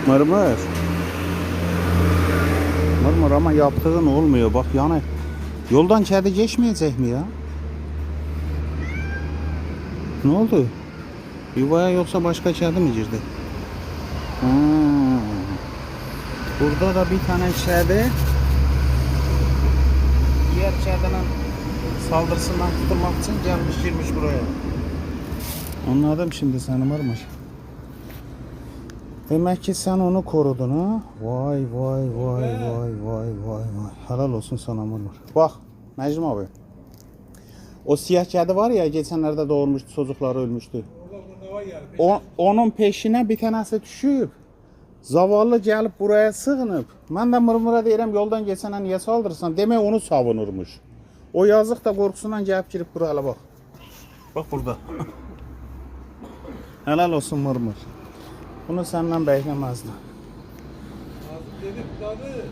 Mırmır. Mırmır ama yaptığın olmuyor. Bak yani yoldan kedi geçmeyecek mi ya? Ne oldu? Yuvaya yoksa başka kedi mi girdi? Hmm. Burada da bir tane kedi diğer kedinin saldırısından kurtulmak için gelmiş girmiş buraya. Anladım şimdi seni Mırmır. Demek ki sen onu korudun ha? Vay vay vay vay vay vay vay. Helal olsun sana Mırmır. Bak Mecnun abi. O siyah kedi var ya geçenlerde doğurmuştu, çocukları ölmüştü. Onun peşine bir tanesi düşüp zavallı gelip buraya sığınıp ben de Mırmır'a deyirəm yoldan geçene niye saldırırsan demek onu savunurmuş. O yazık da korkusundan gelip girip buraya bak. Bak burada. Helal olsun Mırmır. Bunu senden beklemezdim. Dedim tabii.